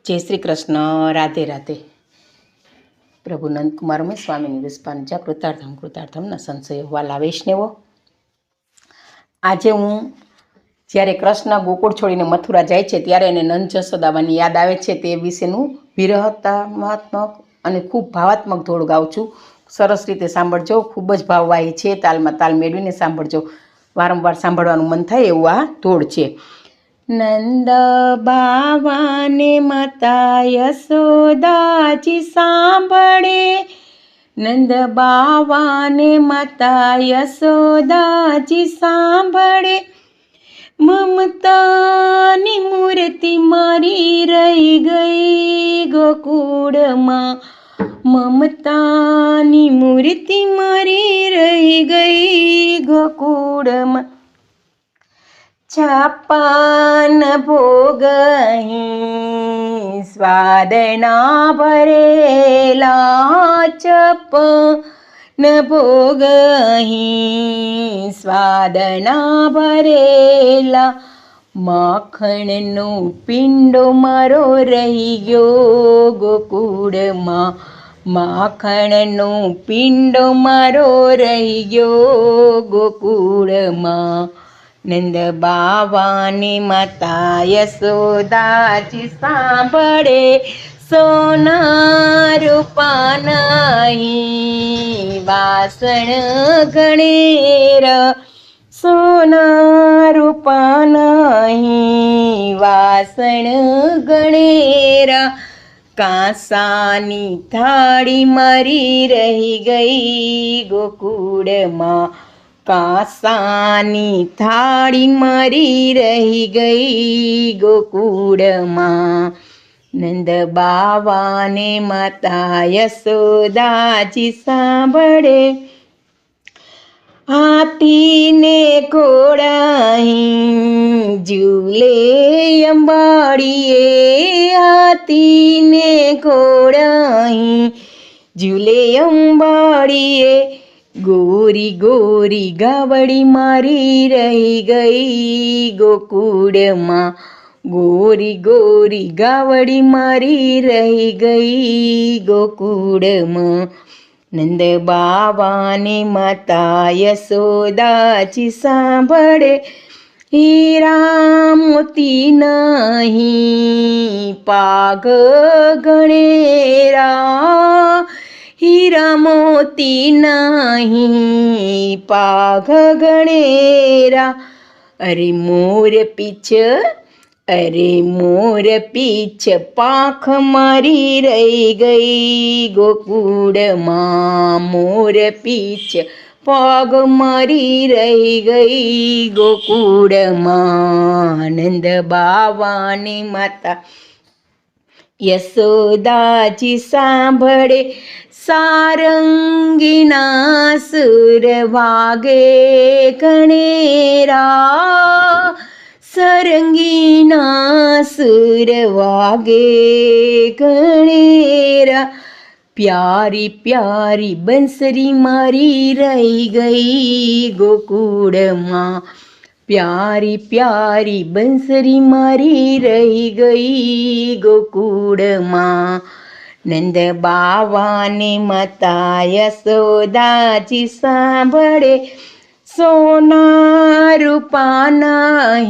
જય શ્રી કૃષ્ણ. રાધે રાધે. પ્રભુ નંદકુમાર સ્વામીની વિસ્પાંજા કૃતાર્થમ ન સંશય વાલા વૈષ્ણવો. આજે હું જ્યારે કૃષ્ણ ગોકુળ છોડીને મથુરા જાય છે ત્યારે એને નંદ જશોદાવાની યાદ આવે છે તે વિશેનું વિરહતાત્મક અને ખૂબ ભાવાત્મક ધોળ ગાઉં છું. સરસ રીતે સાંભળજો. ખૂબ જ ભાવવાહી છે. તાલમાં તાલ મેળવીને સાંભળજો. વારંવાર સાંભળવાનું મન થાય એવું આ ધોળ છે. નંદ બાવાને માતા યશોદાજી સાંભળે, નંદ બાવાને માતા યશોદાજી સાંભળે, મમતાની મૂર્તિ મારી રહી ગઈ ગોકુળમાં, મમતાની મૂર્તિ મારી રહી ગઈ ગોકુળમાં. છાપન ભોગહી સ્વાદના ભરેલા, છપન ભોગહી સ્વાદના ભરેલા, માખણનો પિંડો મારો રહી ગયો ગોકુળમાં, માખણનો પિંડો મારો રહી ગયો ગોકુળમાં. નંદ બાવાની માતા યશોદાજી સાંભળે, સોના રૂપાના વાસણ ગણેરા, સોના રૂપાના વાસણ ગણેરા, કાંસાની થાળી મારી રહી ગઈ ગોકુળમાં, કાંસાની થાળી મારી રહી ગઈ ગોકુળમાં. નંદ બાવાને માતા યશોદાજી સાંભળે, હાથીને ઘોડાહી ઝૂલે અંબાડીએ, હાથીને ઘોડાહી ઝૂલે અંબાડીએ, ગોરી ગોરી ગાવડી મારી રહી ગઈ ગોકુળમાં, ગોરી ગોરી ગાવડી મારી રહી ગઈ ગોકુળમાં. નંદ બાવાને માતા યશોદાજી સાંભળે, હીરા મોતી નહીં પાઘ ગણેરા, હીરા મોતી નહીં પાઘ ગણેરા, અરે મોર પીછ, અરે મોર પીછ પાંખ મારી રહી ગઈ ગોકુળમાં, મોર પીછ પગ મારી રહી ગઈ ગોકુળમાં. નંદ બાવાની માતા યશોદાજી સાંભળે, સારંગીના સુર વાગે ગણેરા, સારંગીના સુર વાગે ગણેરા, પ્યારી પ્યારી બંસરી મારી રહી ગઈ ગોકુળમાં, પ્યારી પ્યારી બંસરી મારી રહી ગઈ ગોકુળમાં. નંદ બાવાને માતા યશોદાજી સાંભળે, સોના રૂપાના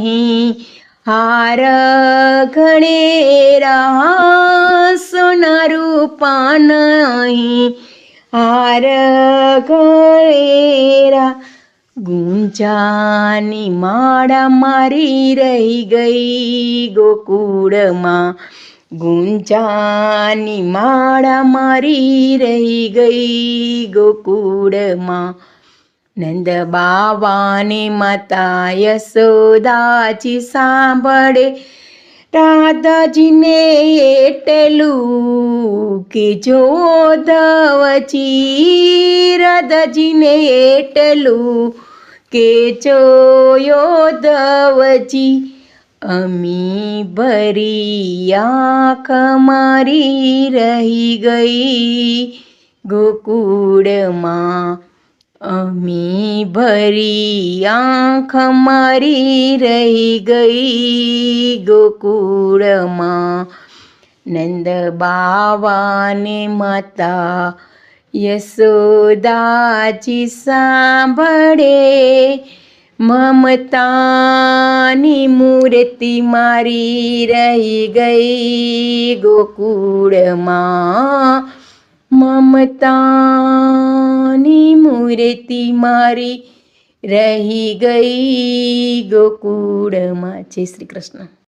હાર ગણેરા, સોના રૂપાના હાર ગણેરા, ગુંજાની માળા મારી રહી ગઈ ગોકુળમાં, ગુંજાની માળા મારી રહી ગઈ ગોકુળમાં. નંદ બાવાને માતા યશોદાજી સાંભળે, રાધાજીને એટલું કે જોધવજી, રાધાજીને એટલું કે જોધવજી, અમી ભરી આંખ મારી રહી ગઈ ગોકુળમાં, અમી ભરી આંખ મારી રહી ગઈ ગોકુળમાં. નંદ બાવાને માતા યશોદાજી સાંભળે, મમતાની મૂર્તિ મારી રહી ગઈ ગોકુળમાં, મમતાની મૂર્તિ મારી રહી ગઈ ગોકુળમાં. જય શ્રી કૃષ્ણ.